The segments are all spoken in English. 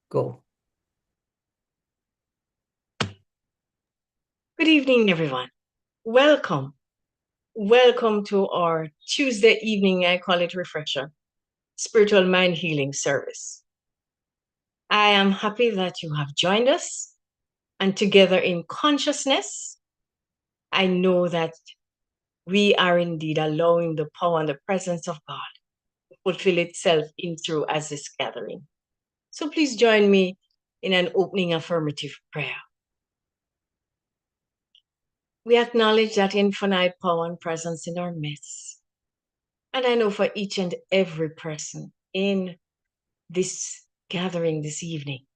Go. Good evening, everyone. Welcome. Welcome to our Tuesday evening, I call it refresher, spiritual mind healing service. I am happy that you have joined us, and together in consciousness, I know that we are indeed allowing the power and the presence of God to fulfill itself in through as this gathering. So please join me in an opening affirmative prayer. We acknowledge that infinite power and presence in our midst. And I know for each and every person in this gathering this evening,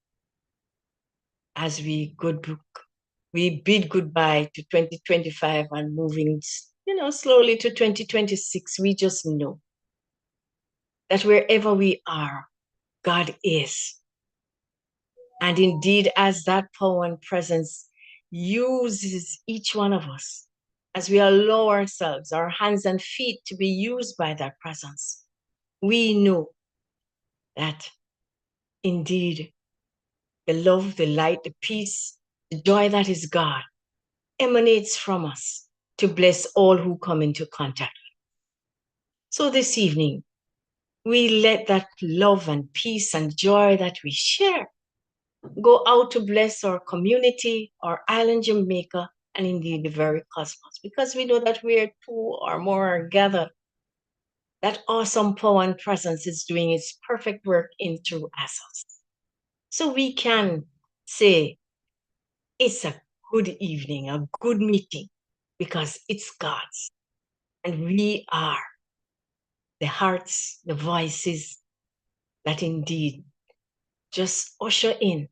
as we bid goodbye to 2025 and moving, slowly to 2026, we just know that wherever we are, God is. And indeed, as that power and presence uses each one of us, as we allow ourselves, our hands and feet to be used by that presence, we know that indeed the love, the light, the peace, the joy that is God emanates from us to bless all who come into contact. So this evening, we let that love and peace and joy that we share go out to bless our community, our island Jamaica, and indeed the very cosmos, because we know that where two or more are gathered, that awesome power and presence is doing its perfect work in through us. So we can say it's a good evening, a good meeting, because it's God's. And we are the hearts, the voices that indeed just usher in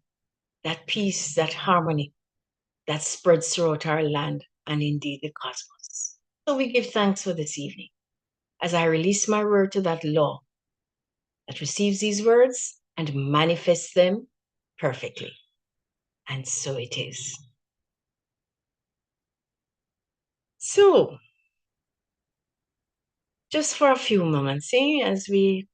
that peace, that harmony that spreads throughout our land and indeed the cosmos. So we give thanks for this evening as I release my word to that law that receives these words and manifests them perfectly. And so it is. So, just for a few moments, as we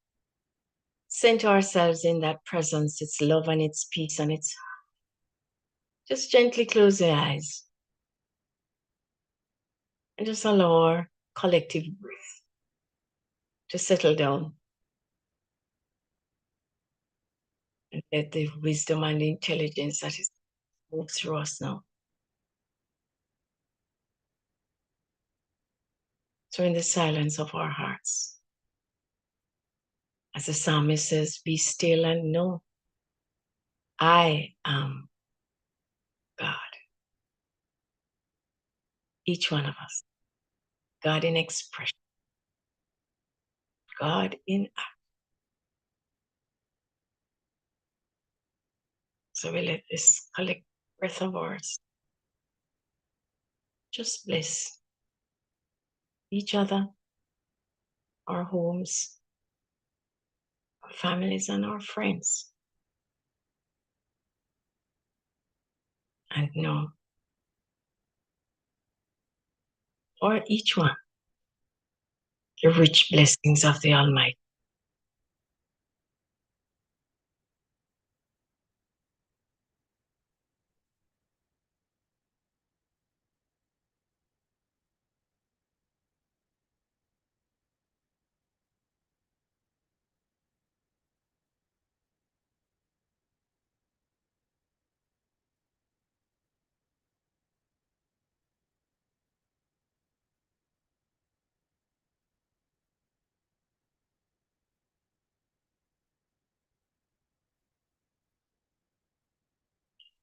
center ourselves in that presence, its love and its peace and its just gently close your eyes and just allow our collective breath to settle down and let the wisdom and the intelligence that is moving through us now. So in the silence of our hearts, as the psalmist says, be still and know I am God. Each one of us, God in expression, God in act. So we let this collective breath of ours just bless each other, our homes, our families, and our friends. And know, for each one, the rich blessings of the Almighty.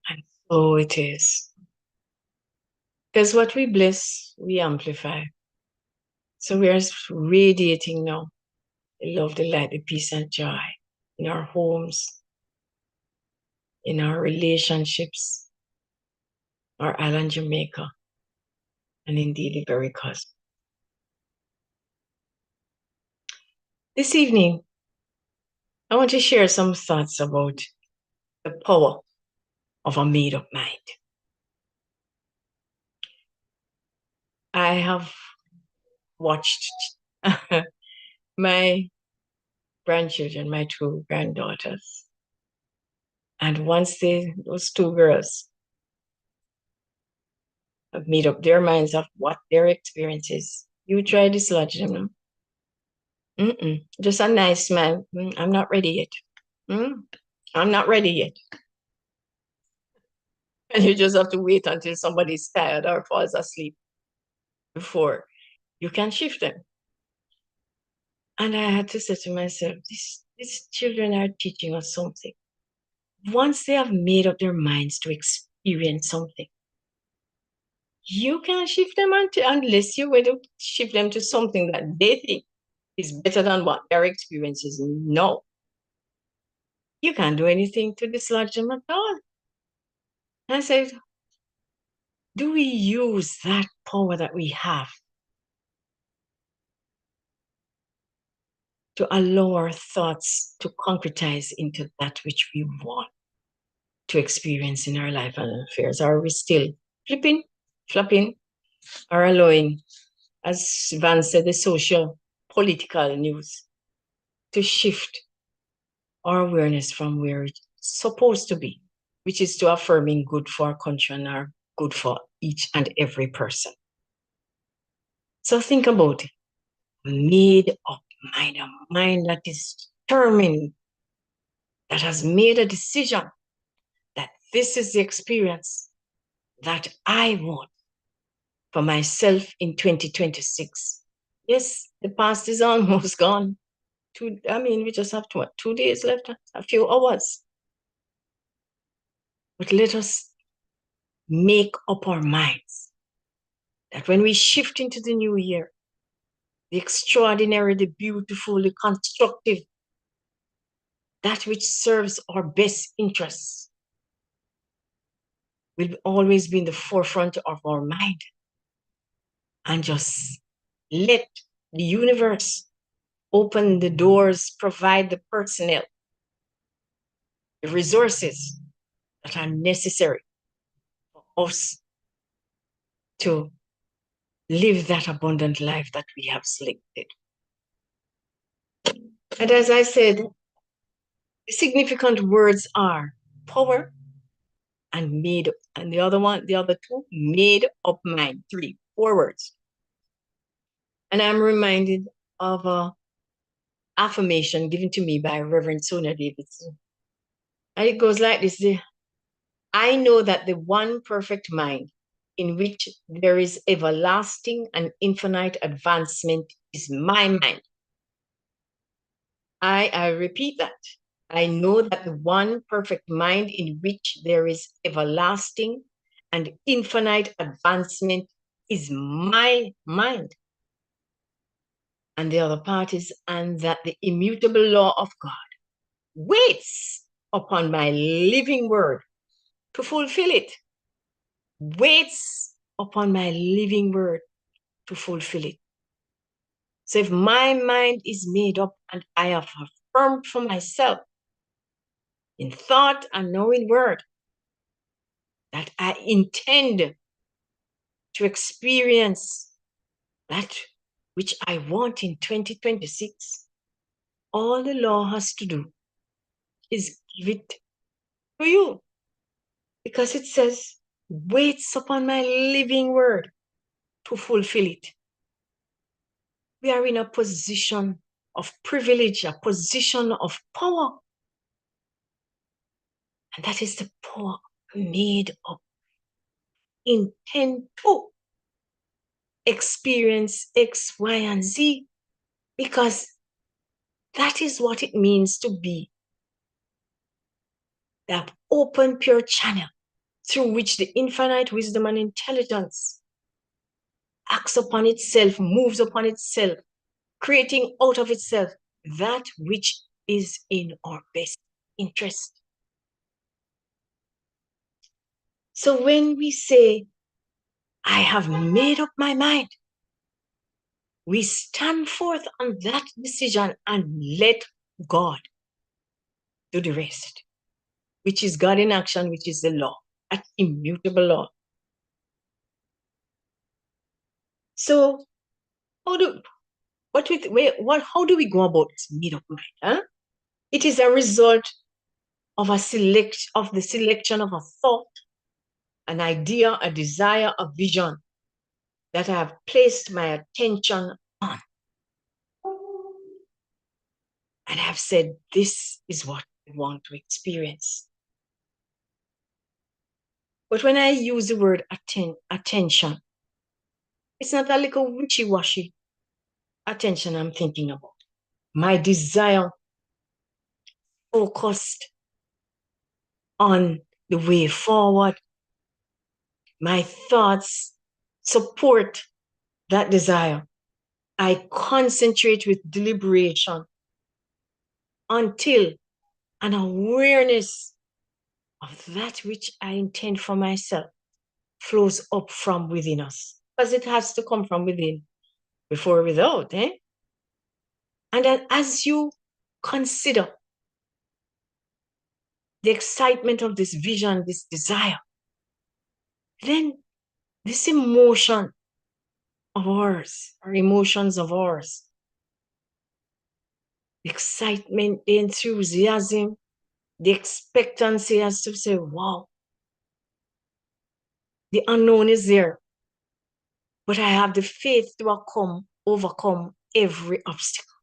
And so it is. Because what we bless, we amplify. So we are radiating now the love, the light, the peace, and joy in our homes, in our relationships, our island Jamaica, and indeed the very cosmos. This evening, I want to share some thoughts about the power of a made-up mind. I have watched my grandchildren, my two granddaughters, And once those two girls have made up their minds of what their experience is, you try to dislodge them now. Just a nice man. I'm not ready yet. I'm not ready yet. And you just have to wait until somebody's tired or falls asleep before you can shift them. And I had to say to myself, these children are teaching us something. Once they have made up their minds to experience something, you can't shift them unless you were to shift them to something that they think is better than what their experience is. No, you can't do anything to dislodge them at all. And I said, do we use that power that we have to allow our thoughts to concretize into that which we want to experience in our life and affairs? Or are we still flipping, flopping, or allowing, as Van said, the social political news to shift our awareness from where it's supposed to be, which is to affirming good for our country and our good for each and every person? So think about it. Made up mind, a mind that is determined, that has made a decision that this is the experience that I want for myself in 2026. Yes, the past is almost gone. We just have 2 days left, a few hours. But let us make up our minds that when we shift into the new year, the extraordinary, the beautiful, the constructive, that which serves our best interests will always be in the forefront of our mind. And just let the universe open the doors, provide the personnel, the resources that are necessary for us to live that abundant life that we have selected. And as I said, the significant words are power and made up. And the other two, made up mind. 4 words. And I'm reminded of a affirmation given to me by Reverend Sonia Davidson. And it goes like this: I know that the one perfect mind in which there is everlasting and infinite advancement is my mind. I repeat that. I know that the one perfect mind in which there is everlasting and infinite advancement is my mind. And the other part is, and that the immutable law of God waits upon my living word to fulfill it. Waits upon my living word to fulfill it. So if my mind is made up and I have affirmed for myself in thought and now in word that I intend to experience that which I want in 2026, all the law has to do is give it to you. Because it says, waits upon my living word to fulfill it. We are in a position of privilege, a position of power. And that is the power made up. Intend to experience X, Y, and Z, because that is what it means to be that open, pure channel through which the infinite wisdom and intelligence acts upon itself, moves upon itself, creating out of itself that which is in our best interest. So when we say, I have made up my mind, we stand forth on that decision and let God do the rest, which is God in action, which is the law, that immutable law. So how do we go about this made up mind? Huh? It is a result of the selection of a thought, an idea, a desire, a vision that I have placed my attention on. And I have said, this is what I want to experience. But when I use the word attention, it's not a little wishy-washy attention I'm thinking about. My desire focused on the way forward. My thoughts support that desire. I concentrate with deliberation until an awareness of that which I intend for myself flows up from within us. Because it has to come from within before without, eh? And then as you consider the excitement of this vision, this desire, then this emotion of ours, or emotions of ours, the excitement, the enthusiasm, the expectancy as to say, wow, the unknown is there, but I have the faith to overcome every obstacle.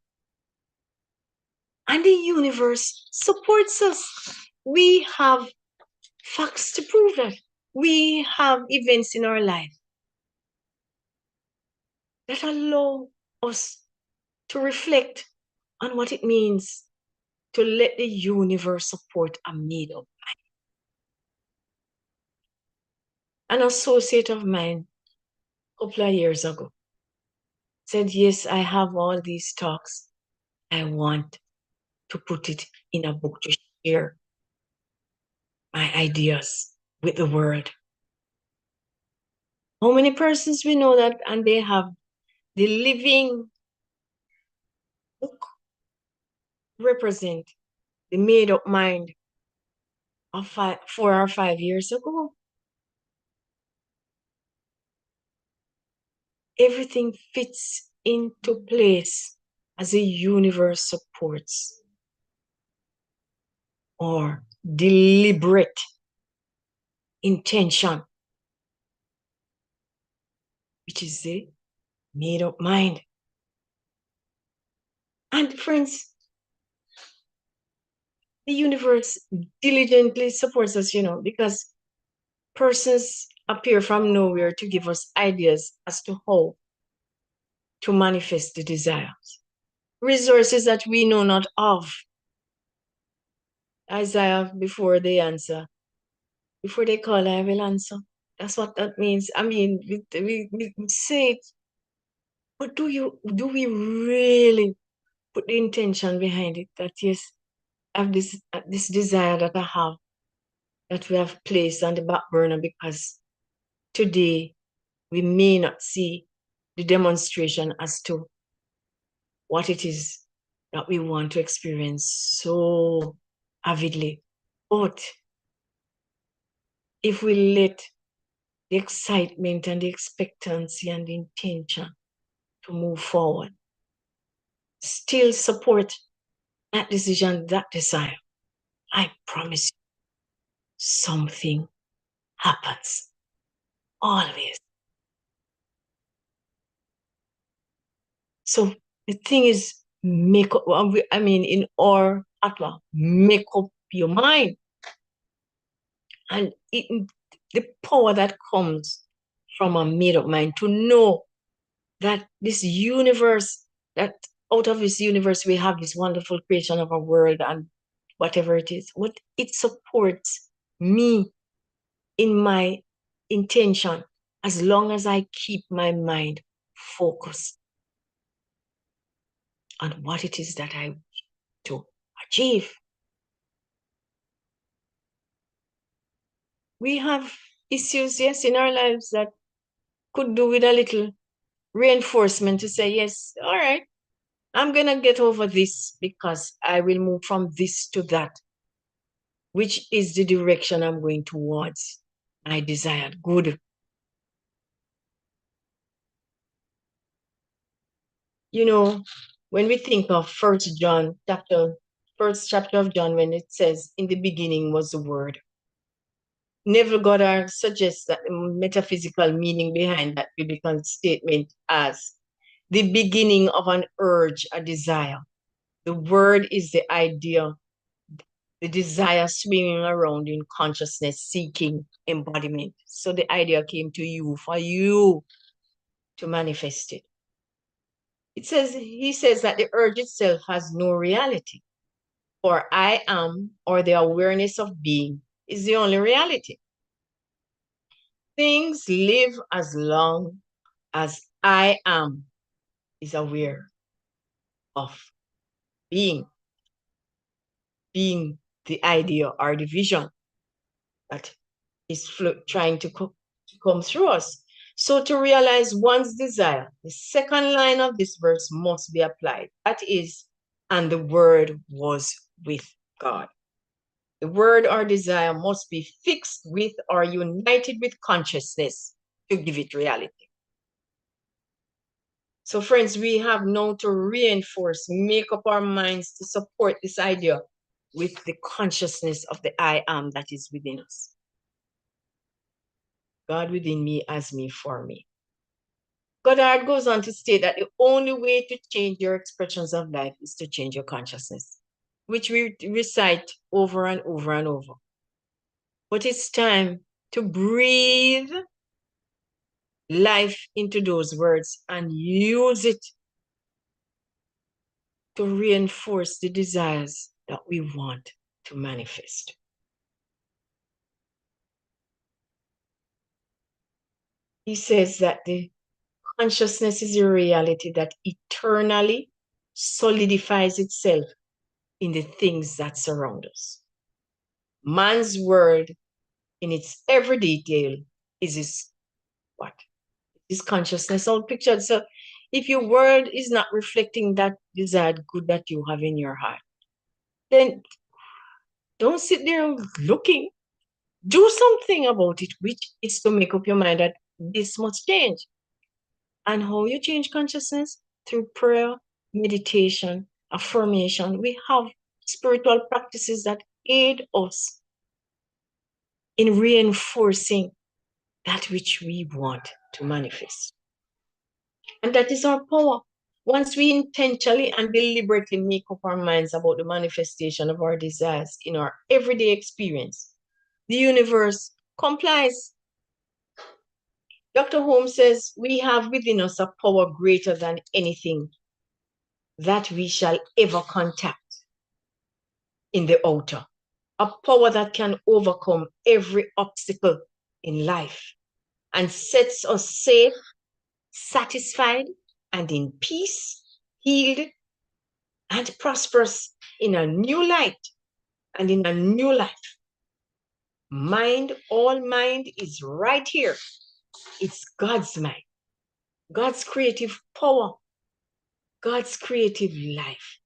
And the universe supports us. We have facts to prove that. We have events in our life that allow us to reflect on what it means to let the universe support a made-up mind. An associate of mine a couple of years ago said, yes, I have all these talks. I want to put it in a book to share my ideas with the world. How many persons we know that and they have the living book represent the made-up mind of 4 or 5 years ago? Everything fits into place as the universe supports or deliberate intention, which is the made-up mind. And friends, the universe diligently supports us, because persons appear from nowhere to give us ideas as to how to manifest the desires. Resources that we know not of. Isaiah, before they call, I will answer. That's what that means. I mean, we say it, but do we really put the intention behind it that yes, I have this desire that I have, that we have placed on the back burner because today we may not see the demonstration as to what it is that we want to experience so avidly. But if we let the excitement and the expectancy and the intention to move forward still support that decision, that desire, I promise you, something happens. Always. So the thing is, make up, in our atma, make up your mind. And the power that comes from a made-up mind to know that this universe, that out of this universe, we have this wonderful creation of a world and whatever it is, what it supports me in my intention, as long as I keep my mind focused on what it is that I wish to achieve. We have issues, yes, in our lives that could do with a little reinforcement to say, yes, all right, I'm going to get over this because I will move from this to that, which is the direction I'm going towards my desired good. When we think of 1 John chapter first chapter of John when it says, in the beginning was the Word. Neville Goddard suggests that the metaphysical meaning behind that biblical statement as the beginning of an urge, a desire. The Word is the idea, the desire swimming around in consciousness, seeking embodiment. So the idea came to you for you to manifest it. He says that the urge itself has no reality. For I am, or the awareness of being, is the only reality. Things live as long as I am is aware of being the idea or the vision that is trying to come through us. So to realize one's desire, the second line of this verse must be applied. That is, and the Word was with God. The word or desire must be fixed with or united with consciousness to give it reality. So friends, we have now to reinforce, make up our minds to support this idea with the consciousness of the I am that is within us. God within me, as me, for me. Goddard goes on to state that the only way to change your expressions of life is to change your consciousness, which we recite over and over and over. But it's time to breathe life into those words and use it to reinforce the desires that we want to manifest. He says that the consciousness is a reality that eternally solidifies itself in the things that surround us. Man's word in its every detail is his what? His consciousness all pictured. So if your word is not reflecting that desired good that you have in your heart, then don't sit there looking. Do something about it, which is to make up your mind that this must change. And how you change consciousness? Through prayer, meditation, affirmation. We have spiritual practices that aid us in reinforcing that which we want to manifest. And that is our power. Once we intentionally and deliberately make up our minds about the manifestation of our desires in our everyday experience, the universe complies. Dr. Holmes says we have within us a power greater than anything that we shall ever contact in the outer, a power that can overcome every obstacle in life and sets us safe, satisfied, and in peace, healed, and prosperous in a new light and in a new life. Mind, all mind is right here. It's God's mind, God's creative power, God's creative life.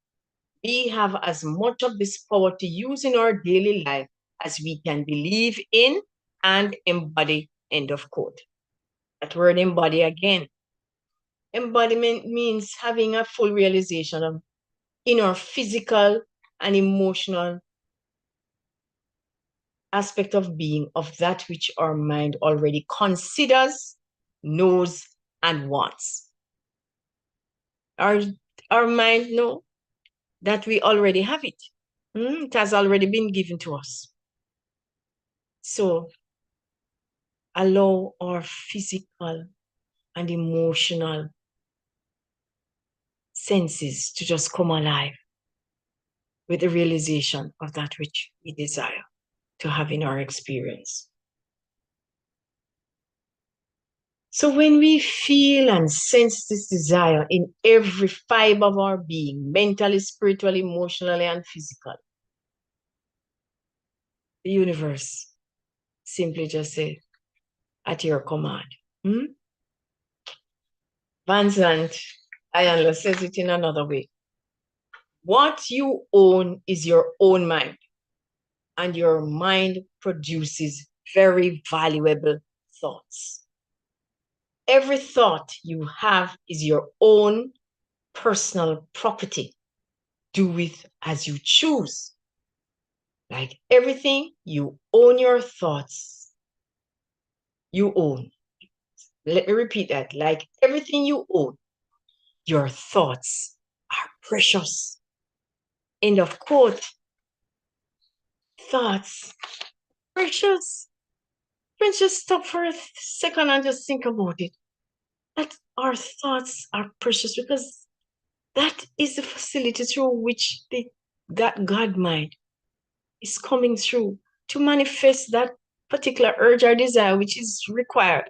We have as much of this power to use in our daily life as we can believe in and embody, end of quote. That word embody again. Embodiment means having a full realization of in our physical and emotional aspect of being of that which our mind already considers, knows, and wants. Our mind knows that we already have it. It has already been given to us. So allow our physical and emotional senses to just come alive with the realization of that which we desire to have in our experience. So when we feel and sense this desire in every fiber of our being, mentally, spiritually, emotionally, and physically, the universe simply just says, at your command. Van Zandt, Ironla says it in another way. What you own is your own mind, and your mind produces very valuable thoughts. Every thought you have is your own personal property. do with as you choose. Like everything, you own your thoughts. You own. Let me repeat that. Like everything you own, your thoughts are precious. End of quote. Thoughts, precious. Friends, just stop for a second and just think about it. That our thoughts are precious because that is the facility through which that God mind is coming through to manifest that particular urge or desire which is required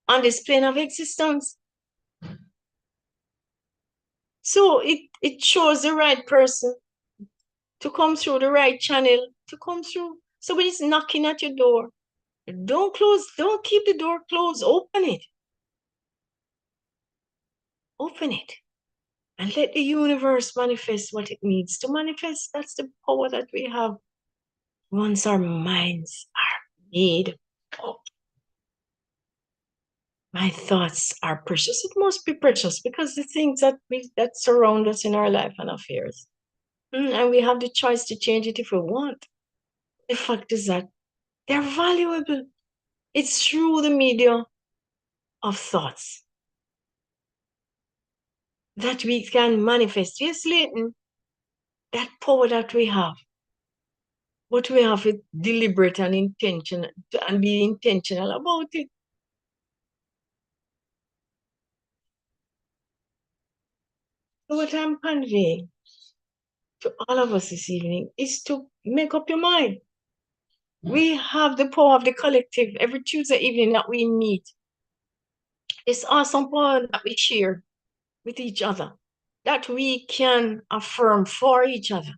on this plane of existence. So it chose the right person to come through, the right channel to come through. So when it's knocking at your door, don't keep the door closed, open it. Open it. And let the universe manifest what it needs to manifest. That's the power that we have once our minds are made up. My thoughts are precious. It must be precious because the things that surround us in our life and affairs. And we have the choice to change it if we want. The fact is that they're valuable. It's through the medium of thoughts that we can manifest. Yes, Leighton, that power that we have. But we have to deliberate and intentional and be intentional about it. So what I'm conveying to all of us this evening is to make up your mind. We have the power of the collective every Tuesday evening that we meet. It's awesome power that we share with each other, that we can affirm for each other,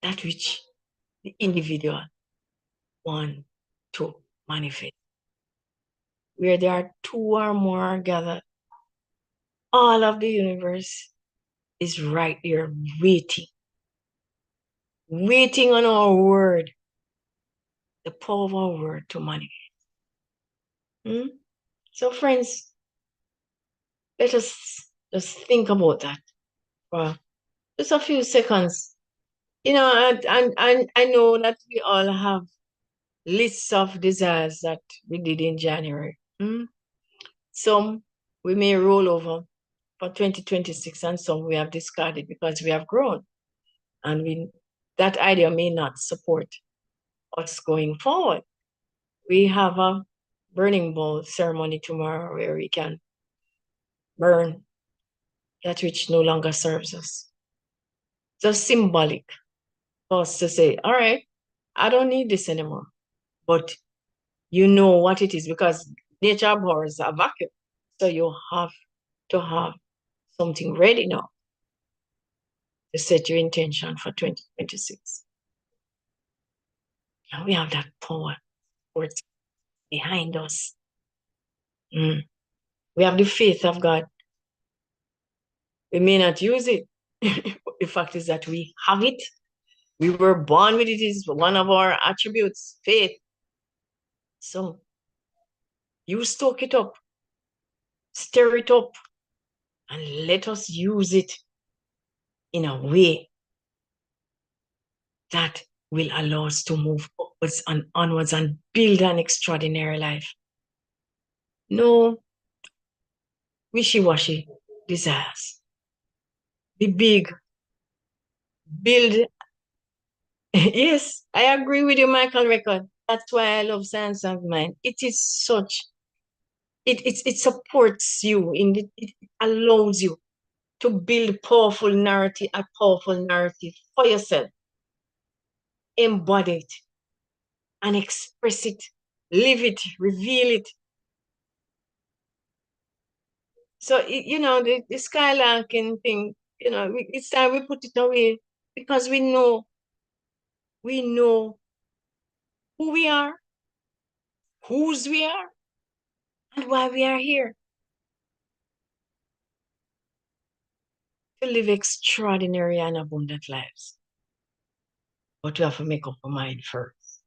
that which the individual want to manifest. Where there are two or more gathered, all of the universe is right there waiting on our word, the power of our word to manifest. So friends, let us just think about that for just a few seconds. You know, and I know that we all have lists of desires that we did in January. Some we may roll over for 2026 and some we have discarded because we have grown and that idea may not support us going forward. We have a burning bowl ceremony tomorrow where we can burn that which no longer serves us. Just symbolic for us to say, all right, I don't need this anymore. But you know what it is because nature abhors a vacuum. So you have to have something ready now to set your intention for 2026. And we have that power behind us. We have the faith of God. We may not use it. The fact is that we have it. We were born with it. It is one of our attributes, faith. So you stoke it up, stir it up, and let us use it in a way that will allow us to move upwards and onwards and build an extraordinary life. No wishy-washy desires. Be big. Build. Yes, I agree with you, Michael Record. That's why I love Science of Mind. It is such, it supports you, it allows you to build a powerful narrative for yourself. Embody it and express it, live it, reveal it. So, the skylarking thing, it's time we put it away because we know who we are, whose we are, and why we are here. To live extraordinary and abundant lives. But we have to make up our mind first.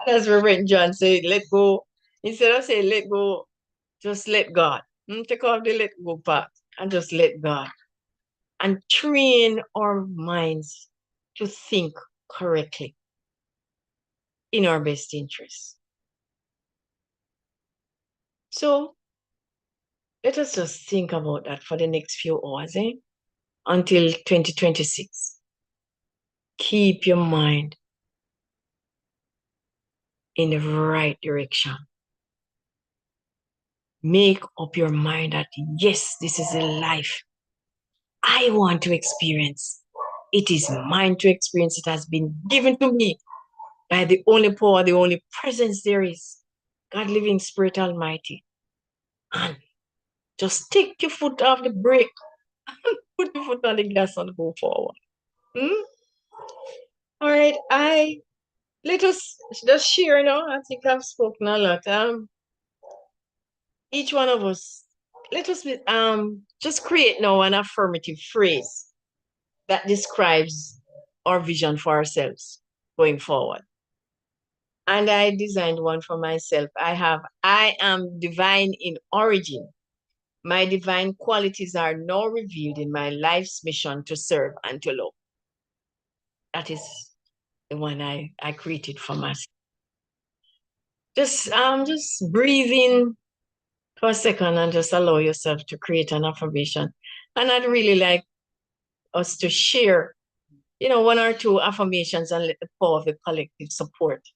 As Reverend John said, let go. Instead of saying let go, just let God. Take off the let go part and just let God. and train our minds to think correctly in our best interest. So let us just think about that for the next few hours, until 2026. Keep your mind in the right direction. Make up your mind that, yes, this is a life I want to experience. It is mine to experience. It has been given to me by the only power, the only presence there is, God, living Spirit Almighty. And just take your foot off the brake and put your foot on the gas and go forward. All right, let us just share now. I think I've spoken a lot. Each one of us, let us just create now an affirmative phrase that describes our vision for ourselves going forward. And I designed one for myself. I am divine in origin. My divine qualities are now revealed in my life's mission to serve and to love. That is the one I created for myself. Just breathe in for a second and just allow yourself to create an affirmation. And I'd really like us to share, one or two affirmations and let the power of the collective support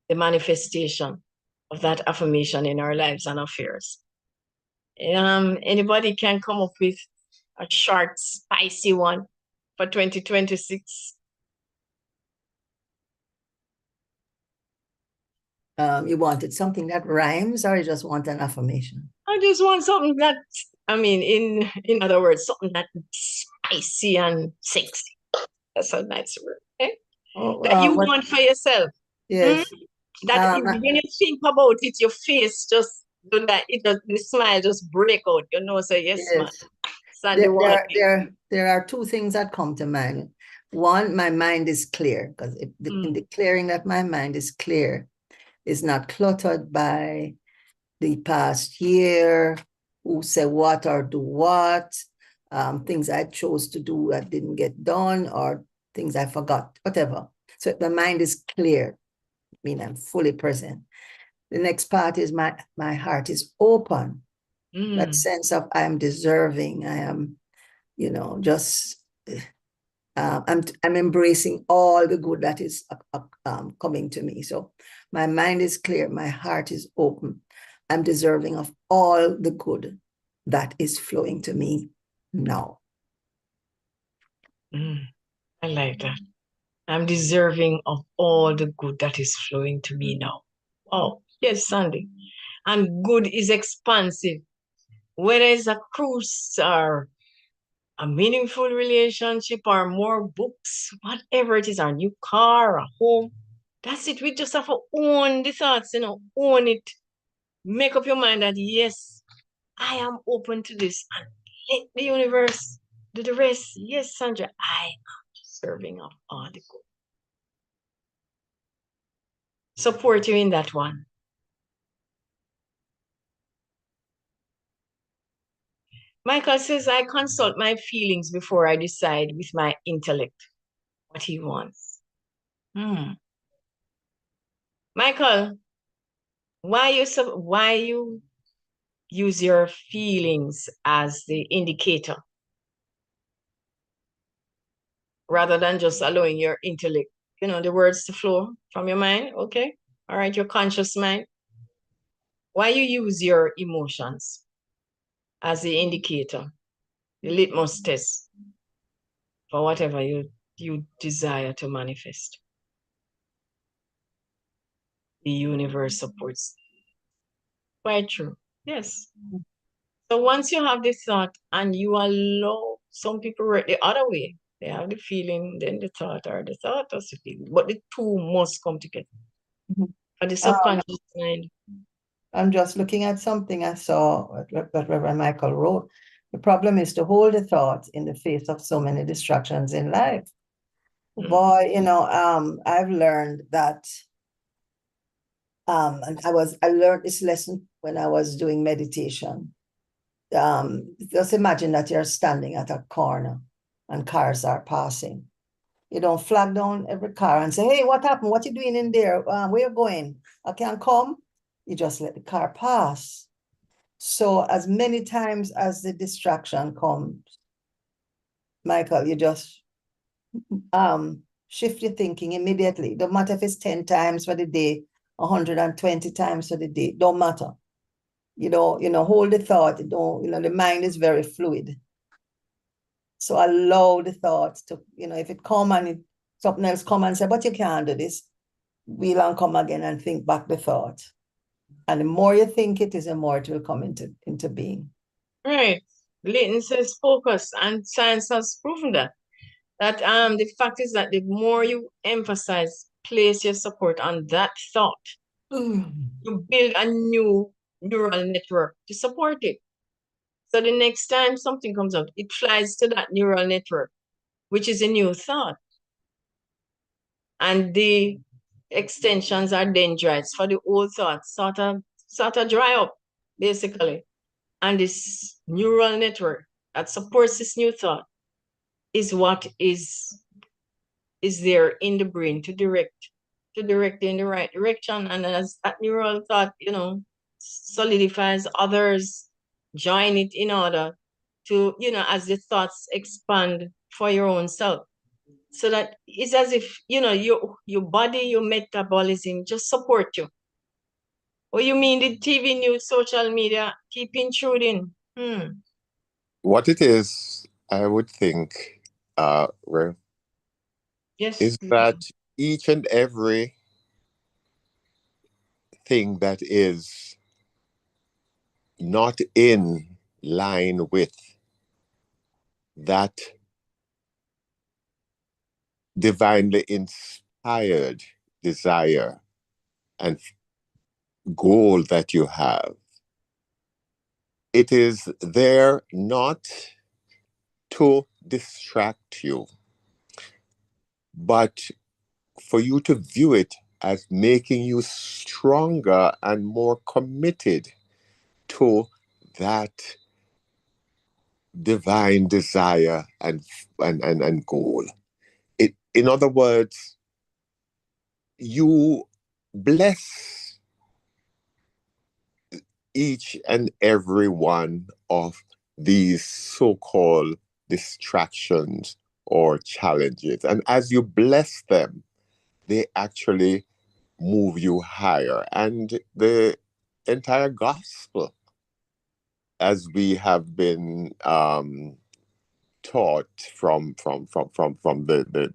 the manifestation of that affirmation in our lives and affairs. Anybody can come up with a short, spicy one for 2026? You wanted something that rhymes, or you just want an affirmation? I just want something that, in other words, something that's spicy and sexy. That's a nice word. Okay? That you want for yourself. Yes. That when you think about it, your face just do that. The smile just break out. Say yes, man. There are two things that come to mind. One, my mind is clear, because in declaring that my mind is clear, is not cluttered by the past year, who said what or do what, things I chose to do that didn't get done, or things I forgot, whatever. So the mind is clear, meaning I'm fully present. The next part is my heart is open. That sense of I am deserving, I am, I'm embracing all the good that is coming to me. So my mind is clear, my heart is open. I'm deserving of all the good that is flowing to me now. I like that. I'm deserving of all the good that is flowing to me now. Oh, yes, Sandy. And good is expansive. Whether it's a cruise or a meaningful relationship or more books, whatever it is, a new car, a home, that's it. We just have to own the thoughts, own it. Make up your mind that, yes, I am open to this, and let the universe do the rest. Yes, Sandra, I am deserving of all the good. Support you in that one. Michael says, I consult my feelings before I decide with my intellect what he wants. Michael, why you use your feelings as the indicator rather than just allowing your intellect, the words to flow from your mind? Okay. All right. Your conscious mind. Why you use your emotions as the indicator, the litmus test for whatever you desire to manifest? The universe supports. Quite true. Yes. So once you have this thought and you allow, some people work the other way. They have the feeling, then the thought, or the thought or the feeling. But the two must come together. For the subconscious mind. I'm just looking at something I saw that Reverend Michael wrote. The problem is to hold the thoughts in the face of so many distractions in life. Boy, I've learned that, and I learned this lesson when I was doing meditation. just imagine that you're standing at a corner and cars are passing. You don't flag down every car and say, hey, what happened? What you doing in there? Where you going? I can't come. You just let the car pass. So as many times as the distraction comes, Michael, you just shift your thinking immediately. Don't matter if it's 10 times for the day, 120 times for the day, don't matter. Hold the thought. The mind is very fluid. So allow the thoughts to, if it come and something else come and say, but you can't do this, we'll come again and think back the thought. And the more you think it is, the more it will come into being. Right. Leighton says focus, and science has proven that. That the fact is that the more you emphasize, place your support on that thought, you build a new neural network to support it. So the next time something comes up, it flies to that neural network, which is a new thought. And the extensions are dendrites for the old thoughts, sort of dry up, basically. And this neural network that supports this new thought is what is there in the brain to direct in the right direction. And as that neural thought, solidifies, others join it in order to, as the thoughts expand for your own self. So that it's as if, your body, your metabolism just support you. Or you mean the TV news, social media keep intruding? What it is, I would think, Yes. is that each and every thing that is not in line with that divinely inspired desire and goal that you have, it is there not to distract you, but for you to view it as making you stronger and more committed to that divine desire and goal. In other words, you bless each and every one of these so-called distractions or challenges. And as you bless them, they actually move you higher. And the entire gospel, as we have been taught from the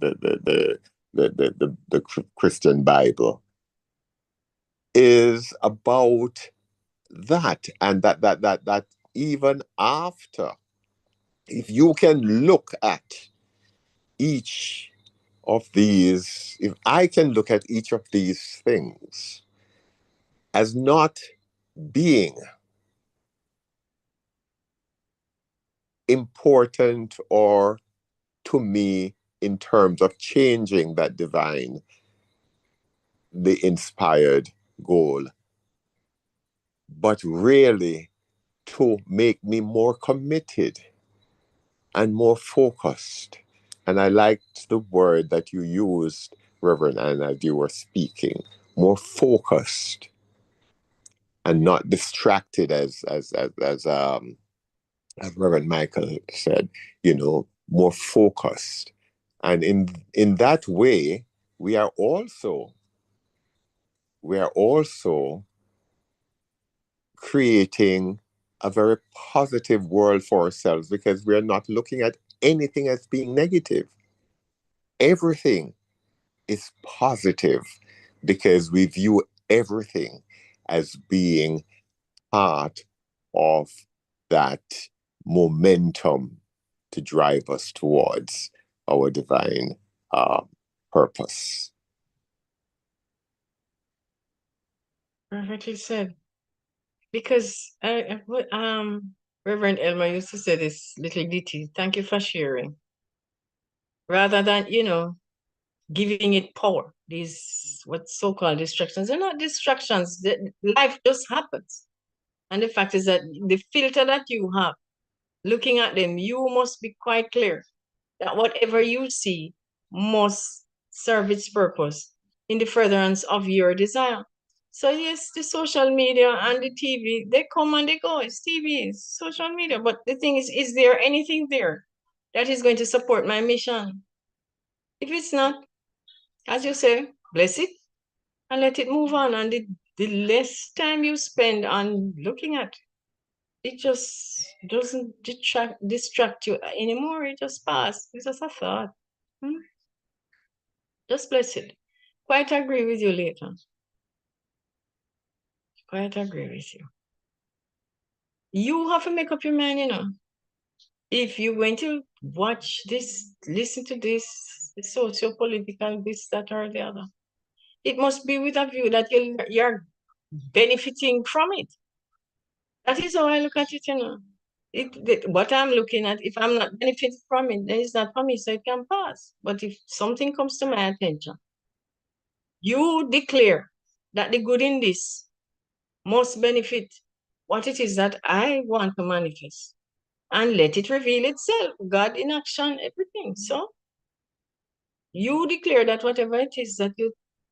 Christian Bible, is about that, and that even after, if you can look at each of these, if I can look at each of these things as not being important or to me in terms of changing that divine, the inspired goal, but really to make me more committed and more focused. And I liked the word that you used, Reverend Anna, as you were speaking, more focused and not distracted, as Reverend Michael said, more focused. And in that way, we are also creating a very positive world for ourselves, because we're not looking at anything as being negative. Everything is positive because we view everything as being part of that momentum to drive us towards our divine purpose. Perfectly said. Because Reverend Elmer used to say this little ditty. Thank you for sharing. Rather than, giving it power. These what so-called distractions. They're not distractions. Life just happens. And the fact is that the filter that you have, looking at them, you must be quite clear that whatever you see must serve its purpose in the furtherance of your desire. So yes, the social media and the TV, they come and they go. It's TV, it's social media. But the thing is there anything there that is going to support my mission? If it's not, as you say, bless it and let it move on. And the less time you spend on looking at it just doesn't distract you anymore. It just passes. It's just a thought. Just bless it. Quite agree with you, Leighton. Quite agree with you. You have to make up your mind, you know. If you're going to watch this, listen to this, socio-political, this, that, or the other, it must be with a view that you're benefiting from it. That is how I look at it, you know. What I'm looking at, if I'm not benefiting from it, then it's not for me, so it can pass. But if something comes to my attention, you declare that the good in this must benefit what it is that I want to manifest, and let it reveal itself. God in action, everything. So you declare that whatever it is that you're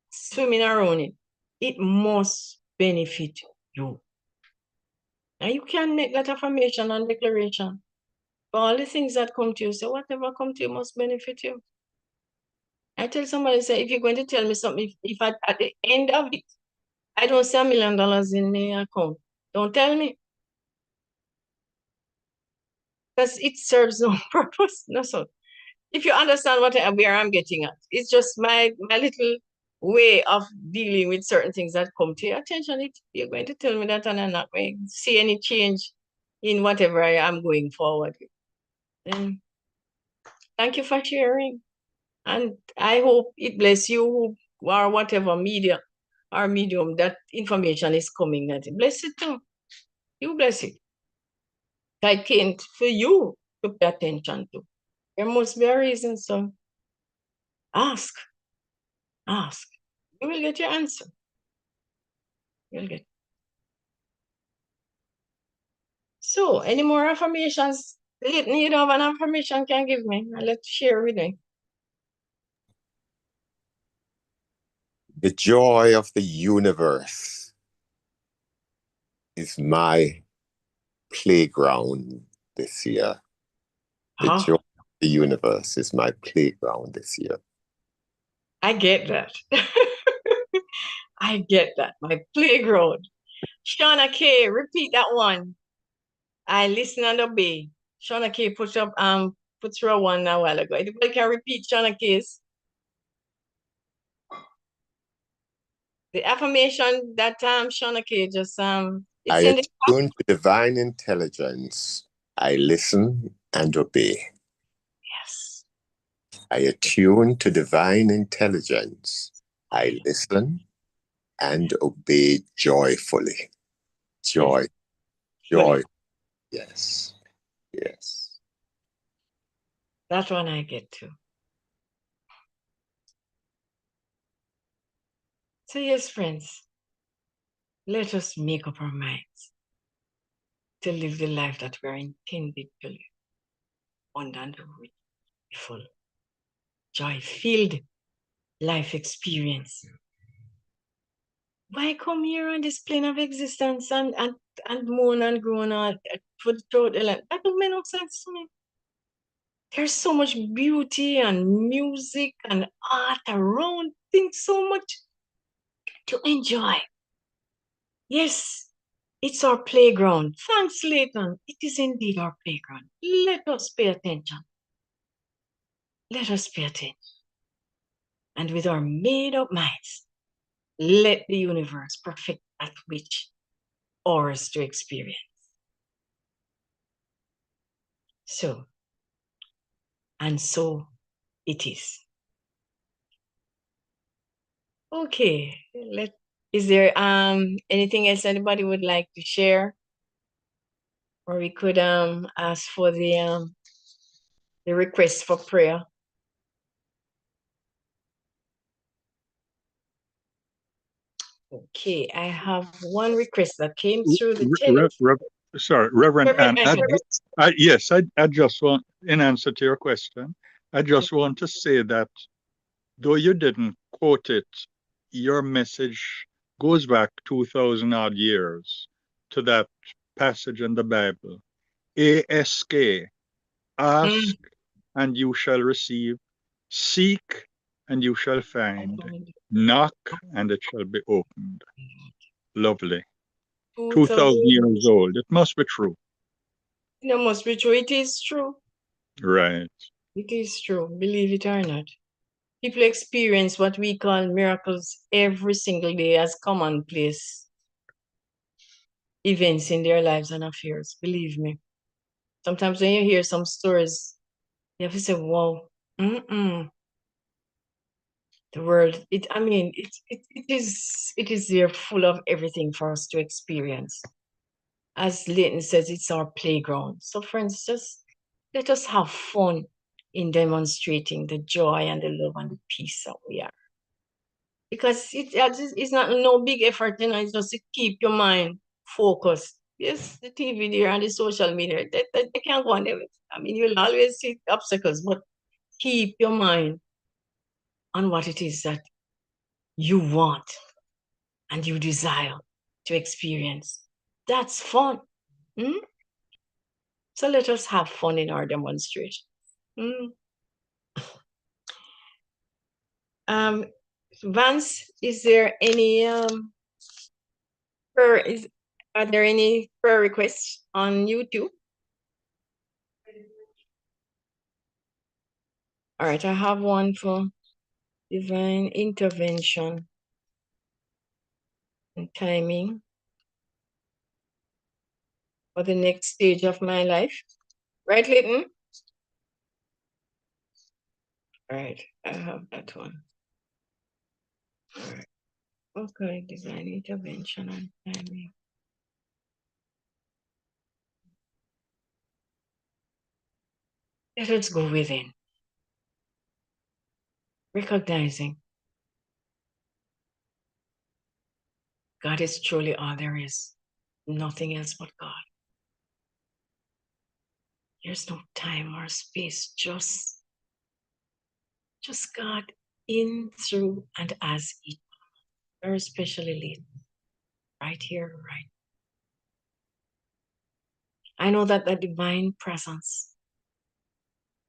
swimming around in, it must benefit you. And you can make that affirmation and declaration for all the things that come to you. So whatever come to you must benefit you. I tell somebody, say, if you're going to tell me something, if at the end of it, I don't see $1 million in my account, don't tell me. Because it serves no purpose. No, so if you understand where I'm getting at, it's just my little way of dealing with certain things that come to your attention. If you're going to tell me that and I'm not going to see any change in whatever I am going forward with, then thank you for sharing. And I hope it bless you or whatever media or medium that information is coming at it. Bless it too. You bless it. I can't for you to pay attention to. There must be a reason, so ask. Ask. You will get your answer. You'll get. So, any more affirmations? Need of an affirmation can give me. And let's share with me. The joy of the universe is my playground this year. The joy of the universe is my playground this year. I get that. I get that. My playground. Shauna K, repeat that one. I listen and obey. Shauna K put through a one a while ago. Anybody can repeat Shauna K's? The affirmation that Shauna K just I attune to divine intelligence. I listen and obey. Yes. I attune to divine intelligence. I listen and obey joyfully. Joy. Yes. Joy. Yes. Yes. That one I get to. So yes, friends, let us make up our minds to live the life that we are intended to live. Abundant, full, joy-filled life experience. Why come here on this plane of existence and moan and groan throughout the life? That don't make no sense to me. There's so much beauty and music and art around, things so much to enjoy. Yes, it's our playground. Thanks, Leighton. It is indeed our playground. Let us pay attention. Let us pay attention. And with our made-up minds, let the universe perfect that which ours to experience. So, and so it is. Okay, is there anything else anybody would like to share? Or we could ask for the request for prayer. Okay, I have one request that came through the Re- telephone. Re- sorry, Reverend Reverend Ann. Ann. Yes, I just want, in answer to your question, I just want to say that though you didn't quote it, your message goes back 2,000 odd years to that passage in the Bible. Ask, ask, and you shall receive. Seek, and you shall find. Knock, and it shall be opened. Lovely. 2,000 years old. It must be true. It must be true. It is true. Right. It is true. Believe it or not. People experience what we call miracles every single day as commonplace events in their lives and affairs. Believe me. Sometimes when you hear some stories, you have to say, "Wow, the world." It is there full of everything for us to experience. As Leighton says, it's our playground. So, friends, just let us have fun in demonstrating the joy and the love and the peace that we are. Because it's not no big effort, it's just to keep your mind focused. Yes, the TV there and the social media, they can't go on everything. You'll always see obstacles, but keep your mind on what it is that you want and you desire to experience. That's fun. Hmm? So let us have fun in our demonstration. Vance, is there any are there any prayer requests on YouTube? All right, I have one for divine intervention and timing for the next stage of my life. Right, Leighton? All right, I have that one. All right. Okay, divine intervention and timing. Let us go within, recognizing God is truly all there is, nothing else but God. There's no time or space, just God in, through, and as each, very specially lead, right here, right. I know that the divine presence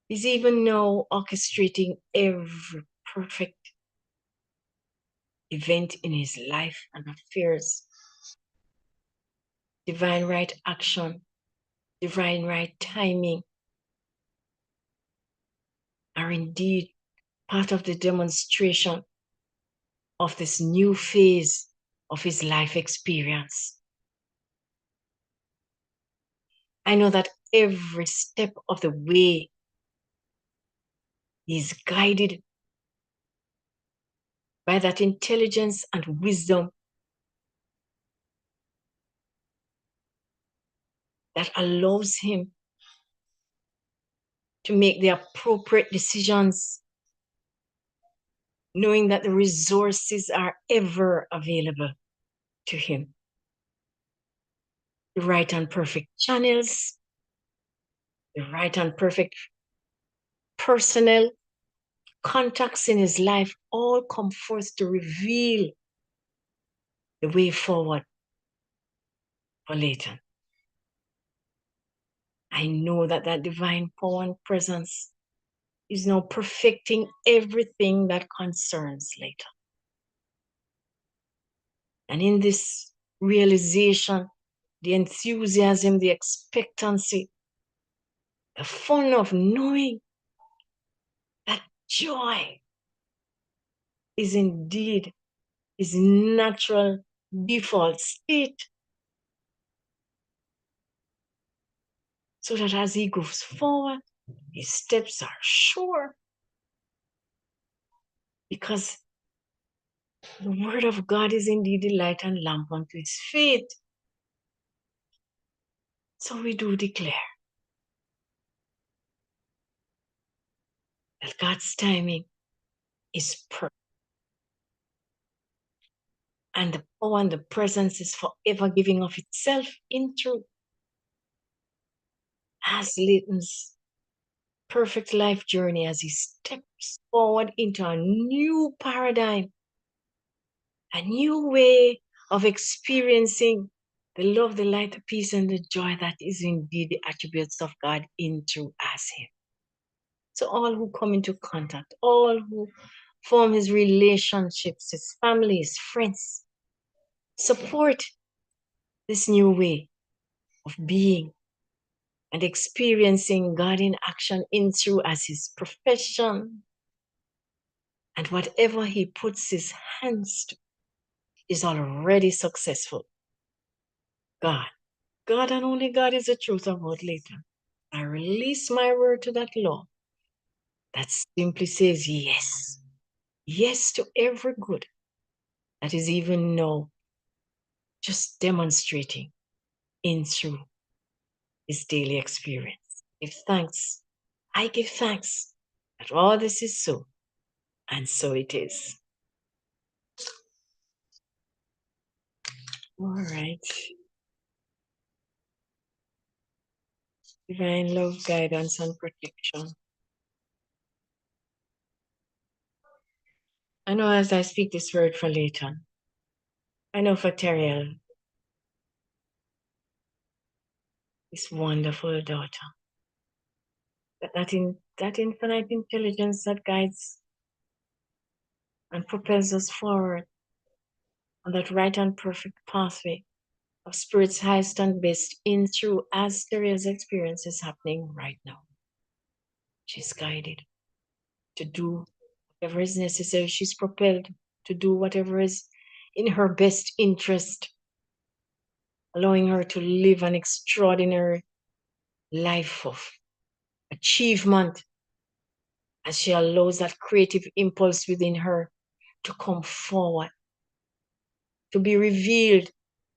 is even now orchestrating every perfect event in his life and affairs. Divine right action, divine right timing are indeed part of the demonstration of this new phase of his life experience. I know that every step of the way is guided by that intelligence and wisdom that allows him to make the appropriate decisions, knowing that the resources are ever available to him. The right and perfect channels, the right and perfect personnel, contacts in his life all come forth to reveal the way forward for Leighton. I know that that divine power and presence is now perfecting everything that concerns Leighton. And in this realization, the enthusiasm, the expectancy, the fun of knowing that joy is indeed his natural default state. So that as he goes forward, his steps are sure. Because the word of God is indeed a light and lamp unto his feet. So we do declare that God's timing is perfect. And the power and the presence is forever giving of itself in truth. As Leighton's perfect life journey, as he steps forward into a new paradigm, a new way of experiencing the love, the light, the peace, and the joy that is indeed the attributes of God in through as him. So all who come into contact, all who form his relationships, his family, his friends, support this new way of being and experiencing God in action in through as his profession. And whatever he puts his hands to is already successful. God and only God is the truth about Leighton. I release my word to that law that simply says yes. Yes to every good that is even now just demonstrating in through his daily experience. Give thanks. I give thanks that all this is so, and so it is. All right. Divine love, guidance, and protection. I know as I speak this word for Leighton, I know for Teriel, his wonderful daughter, that infinite intelligence that guides and propels us forward on that right and perfect pathway of spirit's highest and best in through as Teriel's experience is happening right now. She's guided to do whatever is necessary. She's propelled to do whatever is in her best interest, allowing her to live an extraordinary life of achievement as she allows that creative impulse within her to come forward, to be revealed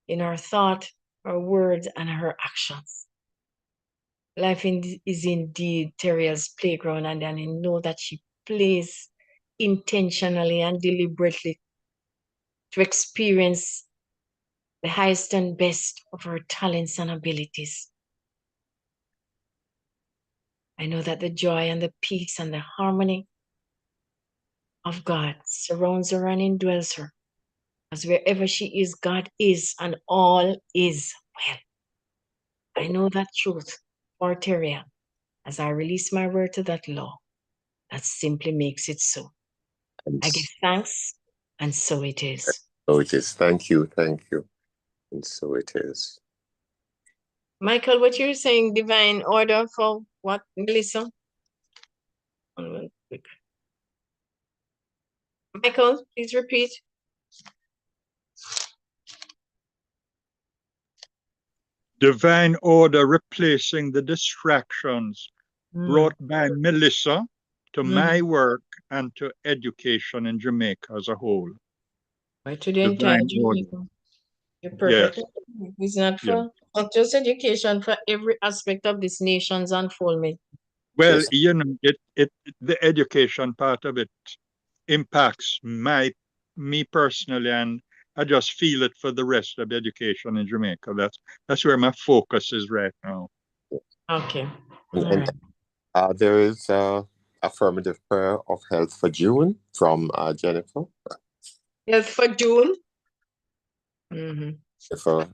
in her thought, her words, and her actions. Life is indeed Teriel's playground, and I know that she plays intentionally and deliberately to experience the highest and best of her talents and abilities. I know that the joy and the peace and the harmony of God surrounds her and indwells her. As wherever she is, God is, and all is well. I know that truth for Teriel as I release my word to that law. That simply makes it so. And I give thanks, and so it is. so it is. Thank you. And so it is. Michael, what you're saying, divine order for what, Melissa? One quick. Michael, please repeat. Divine order replacing the distractions brought by Melissa to my work and to education in Jamaica as a whole. Right to the entire Divine order. Jamaica. You're perfect. Yes. It's not for not just education, for every aspect of this nation's unfoldment. Well, Yes. you know, the education part of it impacts me personally, and I just feel it for the rest of the education in Jamaica. That's where my focus is right now. Okay. And there is affirmative prayer of health for June from Jennifer. Health for June. For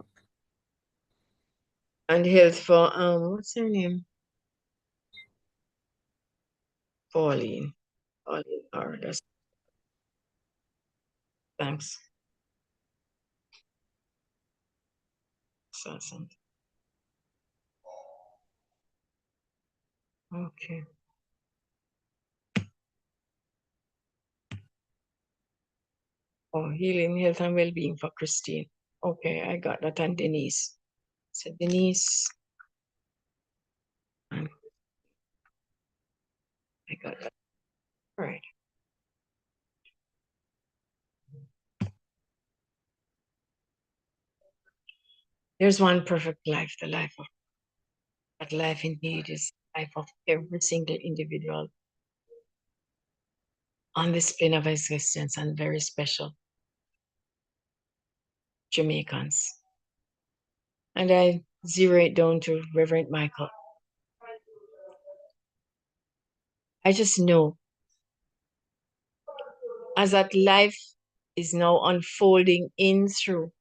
And health for what's her name? Pauline. That's thanks. Awesome. Okay. Oh, healing, health, and well-being for Christine. Okay, I got that. And Denise. So Denise. And I got that. All right. There's one perfect life, the life of that life indeed is the life of every single individual on this plane of existence, and very special. Jamaicans. And I zero it down to Reverend Michael. I just know as that life is now unfolding in through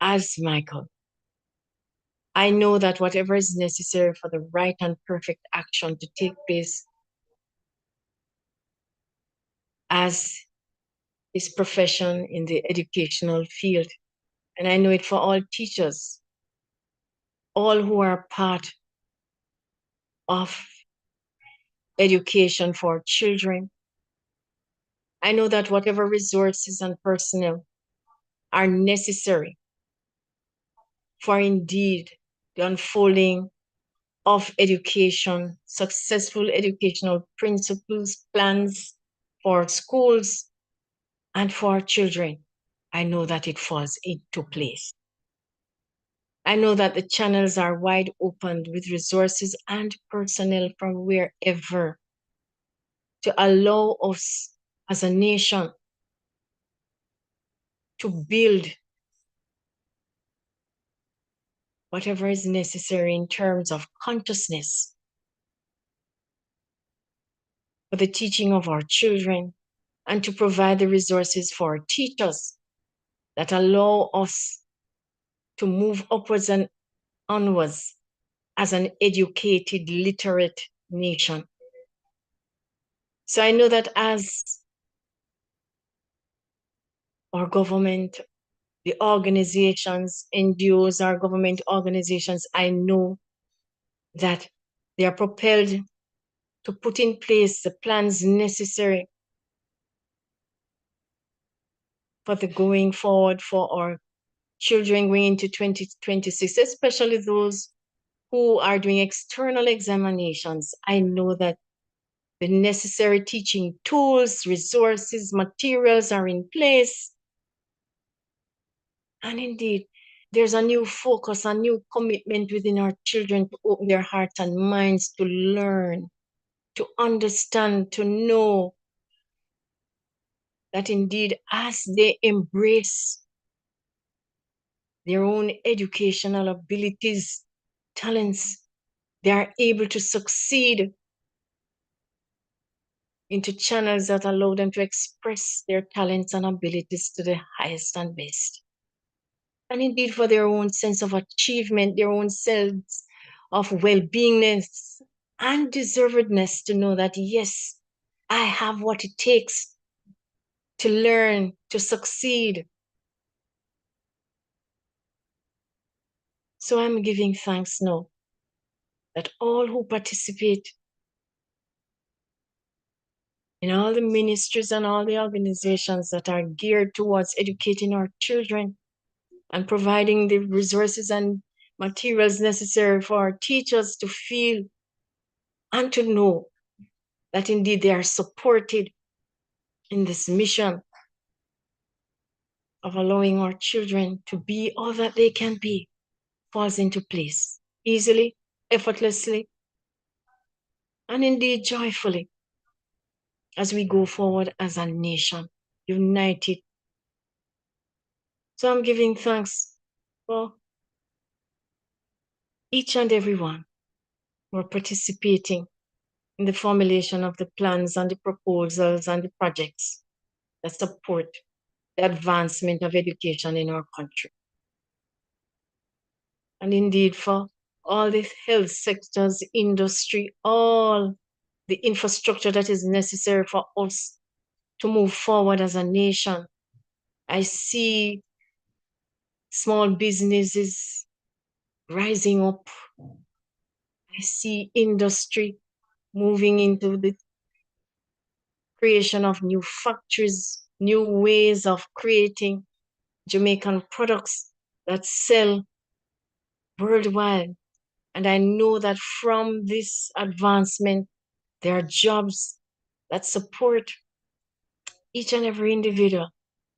as Michael, I know that whatever is necessary for the right and perfect action to take place as his profession in the educational field, and I know it for all teachers, all who are part of education for children. I know that whatever resources and personnel are necessary for indeed the unfolding of education, successful educational principles, plans for schools and for children, I know that it falls into place. I know that the channels are wide open with resources and personnel from wherever to allow us as a nation to build whatever is necessary in terms of consciousness for the teaching of our children and to provide the resources for our teachers that allow us to move upwards and onwards as an educated, literate nation. So I know that as our government, the organizations, NGOs, our government organizations, I know that they are propelled to put in place the plans necessary for the going forward for our children going into 2026, especially those who are doing external examinations. I know that the necessary teaching tools, resources, materials are in place. And indeed, there's a new focus, a new commitment within our children to open their hearts and minds to learn, to understand, to know that indeed, as they embrace their own educational abilities, talents, they are able to succeed into channels that allow them to express their talents and abilities to the highest and best. And indeed, for their own sense of achievement, their own sense of well-beingness and deservedness to know that, yes, I have what it takes to learn, to succeed. So I'm giving thanks now that all who participate in all the ministries and all the organizations that are geared towards educating our children and providing the resources and materials necessary for our teachers to feel and to know that indeed they are supported in this mission of allowing our children to be all that they can be falls into place easily, effortlessly, and indeed joyfully as we go forward as a nation, united. So I'm giving thanks for each and every one who are participating in the formulation of the plans and the proposals and the projects that support the advancement of education in our country. And indeed, for all the health sectors, industry, all the infrastructure that is necessary for us to move forward as a nation. I see small businesses rising up. I see industry moving into the creation of new factories, new ways of creating Jamaican products that sell worldwide. And I know that from this advancement, there are jobs that support each and every individual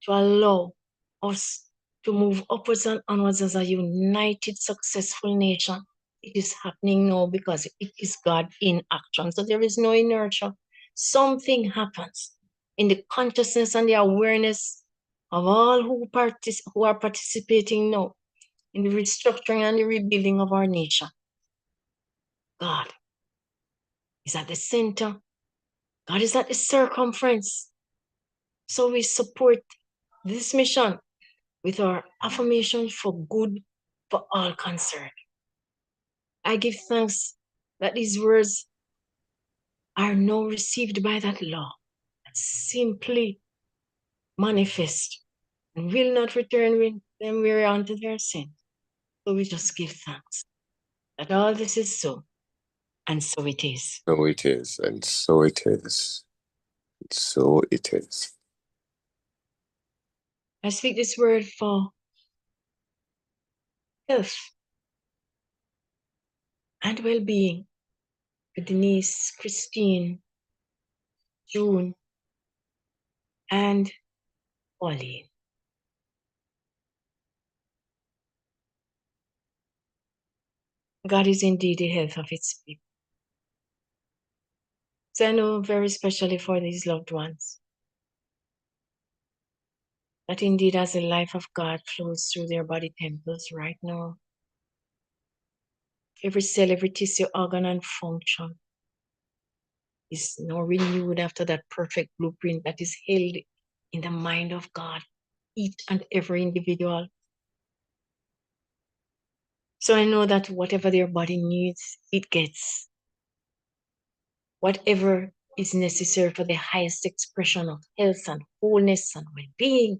to allow us to move upwards and onwards as a united, successful nation. It is happening now because it is God in action. So there is no inertia. Something happens in the consciousness and the awareness of all who are participating now in the restructuring and the rebuilding of our nation. God is at the center. God is at the circumference. So we support this mission with our affirmation for good for all concerned. I give thanks that these words are now received by that law that simply manifest and will not return with them weary unto their sin. So we just give thanks that all this is so, and so it is. So it is, and so it is. And so it is. I speak this word for health and well-being for Denise, Christine, June, and Pauline. God is indeed the health of its people. So I know very especially for these loved ones that indeed as the life of God flows through their body temples right now, every cell, every tissue, organ, and function is now renewed after that perfect blueprint that is held in the mind of God, each and every individual. So I know that whatever their body needs, it gets. Whatever is necessary for the highest expression of health and wholeness and well-being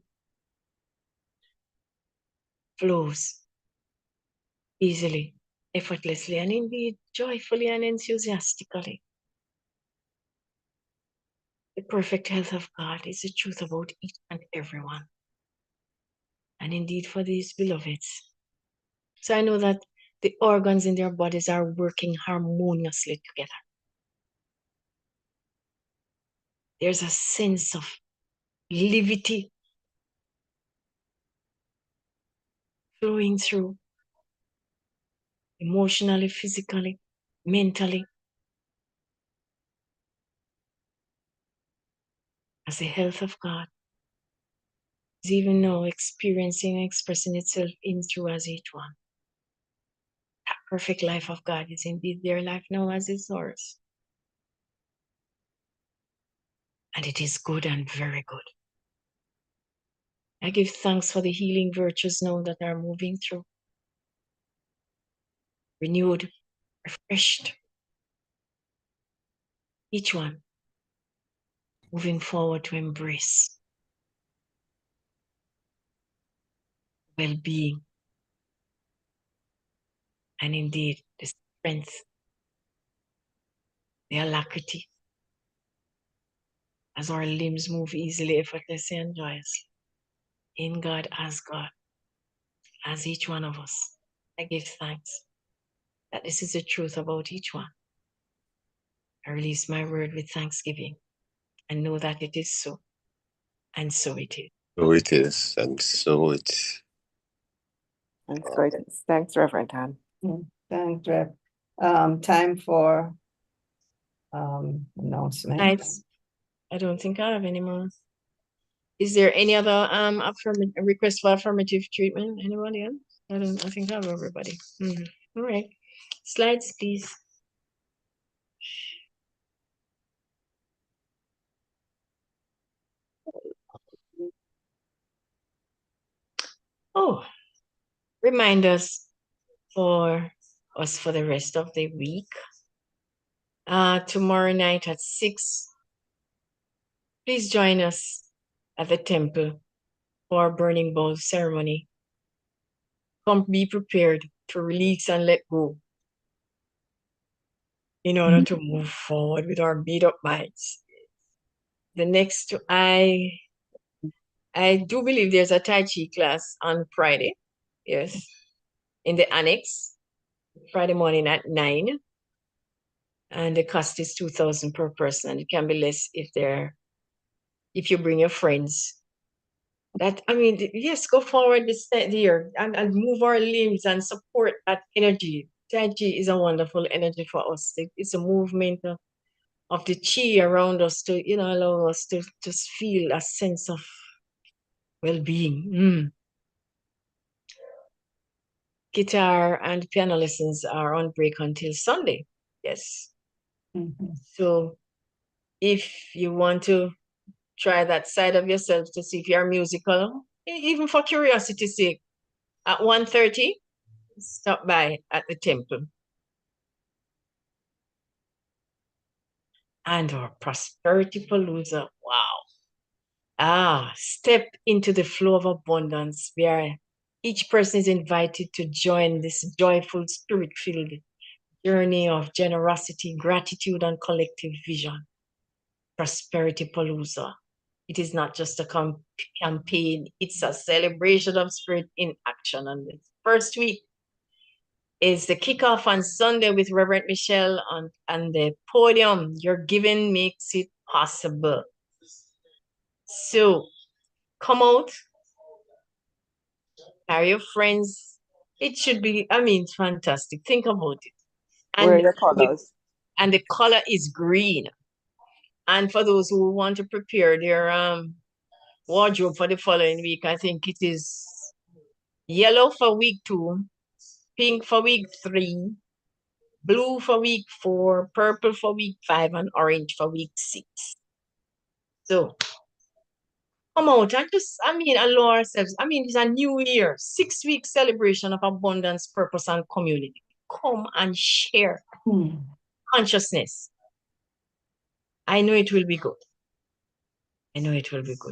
flows easily, effortlessly, and indeed joyfully and enthusiastically. The perfect health of God is the truth about each and every one. And indeed for these beloveds. So I know that the organs in their bodies are working harmoniously together. There's a sense of levity flowing through emotionally, physically, mentally, as the health of God is even now experiencing and expressing itself in through as each one. That perfect life of God is indeed their life now as is ours. And it is good and very good. I give thanks for the healing virtues now that are moving through. Renewed, refreshed. Each one moving forward to embrace well-being and indeed the strength, the alacrity as our limbs move easily, effortlessly, and joyously. In God, as each one of us. I give thanks that this is the truth about each one. I release my word with thanksgiving and know that it is so, and so it is. So it is, and so it is. And so it is. Thanks, Reverend Han. Thanks, Rev. Time for announcement. Nice. I don't think I have any more. Is there any other request for affirmative treatment? Anybody else? I think I have everybody. All right. Slides, please. Oh, reminders for us for the rest of the week. Tomorrow night at 6, please join us at the temple for our burning bowl ceremony. Come be prepared to release and let go in order to move forward with our beat up minds. The next, I do believe there's a Tai Chi class on Friday. Yes. In the annex, Friday morning at 9. And the cost is 2,000 per person. It can be less if you bring your friends. Yes, go forward this year and move our limbs and support that energy. Tai Chi is a wonderful energy for us. It's a movement of the chi around us to, allow us to just feel a sense of well-being. Guitar and piano lessons are on break until Sunday. Yes. Mhm. So if you want to try that side of yourself to see if you're musical, even for curiosity's sake, at 1:30, stop by at the temple. And our Prosperity Palooza. Wow. Step into the flow of abundance where each person is invited to join this joyful, spirit-filled journey of generosity, gratitude, and collective vision. Prosperity Palooza. It is not just a campaign, it's a celebration of spirit in action. And the first week is the kickoff on Sunday with Reverend Michelle on the podium. Your giving makes it possible. So come out, carry your friends. It should be, fantastic. Think about it. Wear your colors. And the color is green. And for those who want to prepare their wardrobe for the following week, I think it is yellow for week 2, pink for week 3, blue for week 4, purple for week 5, and orange for week 6. So come out and allow ourselves. It's a new year, 6-week celebration of abundance, purpose, and community. Come and share consciousness. I know it will be good.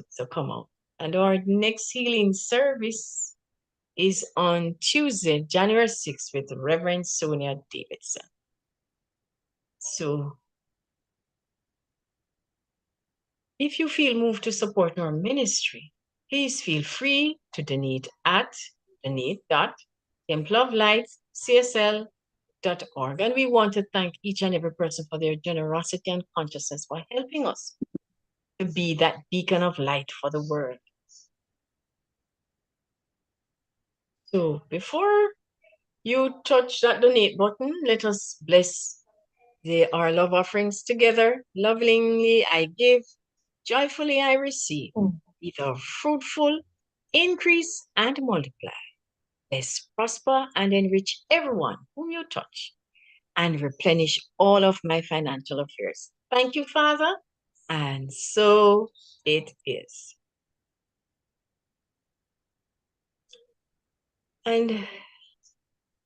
So come out. And our next healing service is on Tuesday, January 6th with Reverend Sonia Davidson. So if you feel moved to support our ministry, please feel free to donate at donate.templeoflightcsl.org. And we want to thank each and every person for their generosity and consciousness for helping us to be that beacon of light for the world. So before you touch that donate button, let us bless our love offerings together. Lovingly I give, joyfully I receive. Be thou fruitful, increase and multiply. Bless, prosper, and enrich everyone whom you touch, and replenish all of my financial affairs. Thank you, Father, and so it is. And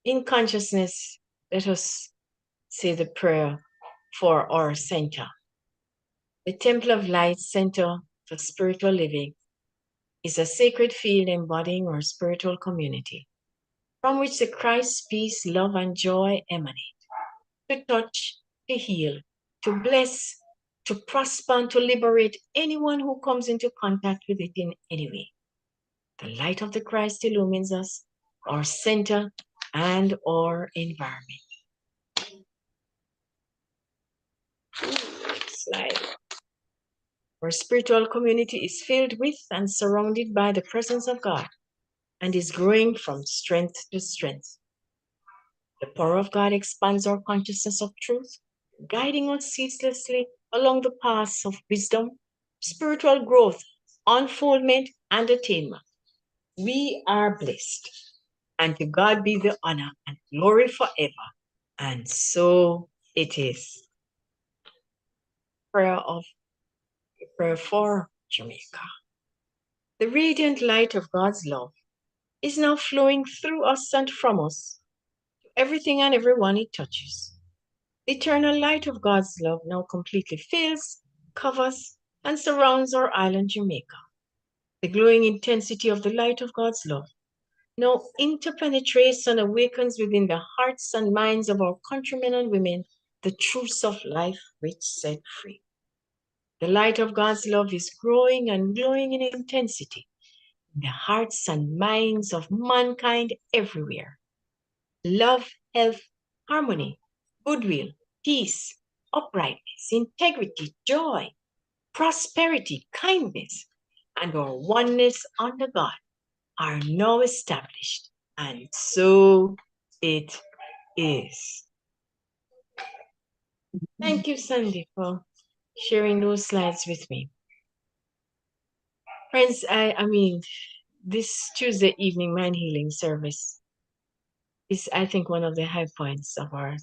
in consciousness, let us say the prayer for our center. The Temple of Light Center for Spiritual Living is a sacred field embodying our spiritual community, from which the Christ, peace, love, and joy emanate, to touch, to heal, to bless, to prosper, and to liberate anyone who comes into contact with it in any way. The light of the Christ illumines us, our center, and our environment. Slide. Our spiritual community is filled with and surrounded by the presence of God and is growing from strength to strength. The power of God expands our consciousness of truth, guiding us ceaselessly along the paths of wisdom, spiritual growth, unfoldment, and attainment. We are blessed, and to God be the honor and glory forever. And so it is. Prayer for Jamaica. The radiant light of God's love is now flowing through us and from us to everything and everyone it touches. The eternal light of God's love now completely fills, covers, and surrounds our island, Jamaica. The glowing intensity of the light of God's love now interpenetrates and awakens within the hearts and minds of our countrymen and women the truths of life which set free. The light of God's love is growing and glowing in intensity in the hearts and minds of mankind everywhere. Love, health, harmony, goodwill, peace, uprightness, integrity, joy, prosperity, kindness, and our oneness under God are now established. And so it is. Thank you, Sandy, for sharing those slides with me. Friends, I mean, this Tuesday evening mind healing service is, I think, one of the high points of our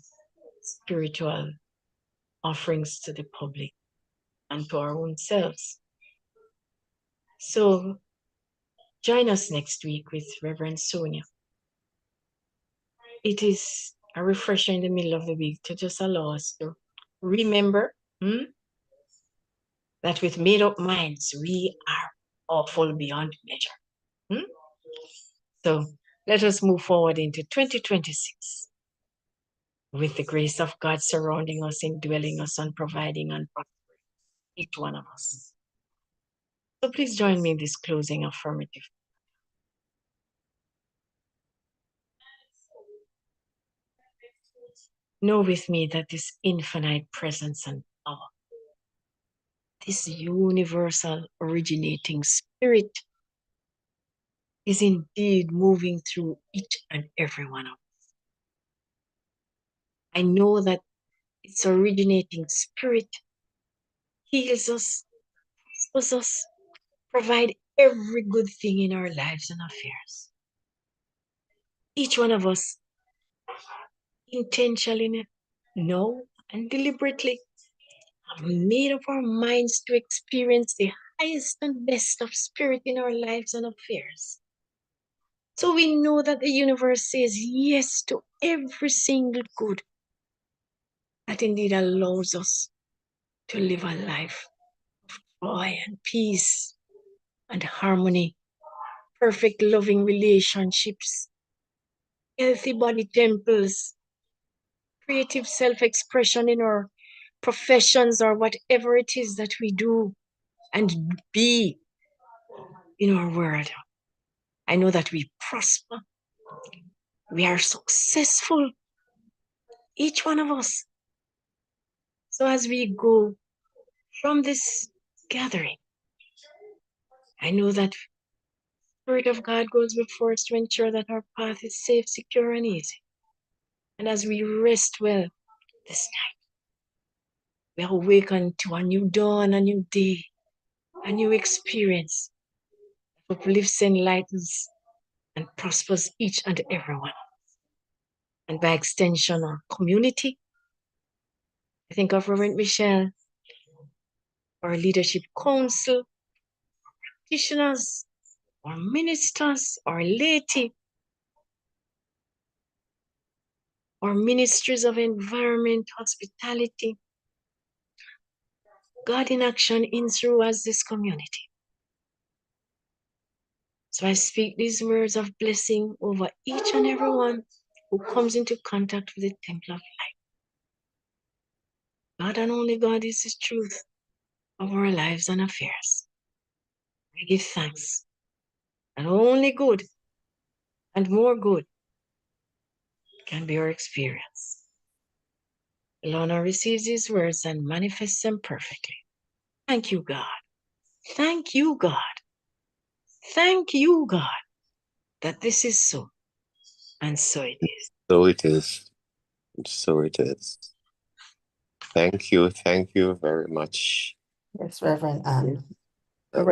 spiritual offerings to the public and to our own selves. So join us next week with Reverend Sonia. It is a refresher in the middle of the week to just allow us to remember that with made up minds, we are awful beyond measure. So let us move forward into 2026 with the grace of God surrounding us, indwelling us, and providing and prospering each one of us. So please join me in this closing affirmative. Know with me that this infinite presence and power, this universal originating spirit, is indeed moving through each and every one of us. I know that its originating spirit heals us, prospers us, provide every good thing in our lives and affairs. Each one of us intentionally, know and deliberately have made up our minds to experience the highest and best of spirit in our lives and affairs. So we know that the universe says yes to every single good that indeed allows us to live a life of joy and peace and harmony, perfect loving relationships, healthy body temples, creative self-expression in our professions or whatever it is that we do and be in our world. I know that we prosper, we are successful, each one of us. So as we go from this gathering, I know that Spirit of God goes before us to ensure that our path is safe, secure, and easy. And as we rest well this night, we awaken to a new dawn, a new day, a new experience that uplifts, enlightens, and prospers each and every one. And by extension, our community. I think of Reverend Michelle, our leadership council, practitioners, our ministers, our laity, our ministries of environment, hospitality, God in action in through us, this community. So I speak these words of blessing over each and every one who comes into contact with the temple of light. God and only God is the truth of our lives and affairs. I give thanks, and only good and more good can be our experience. Ilona receives these words and manifests them perfectly. Thank you, God. Thank you, God. Thank you, God, that this is so, and so it is. So it is. So it is. Thank you. Thank you very much. Yes, Reverend Anne.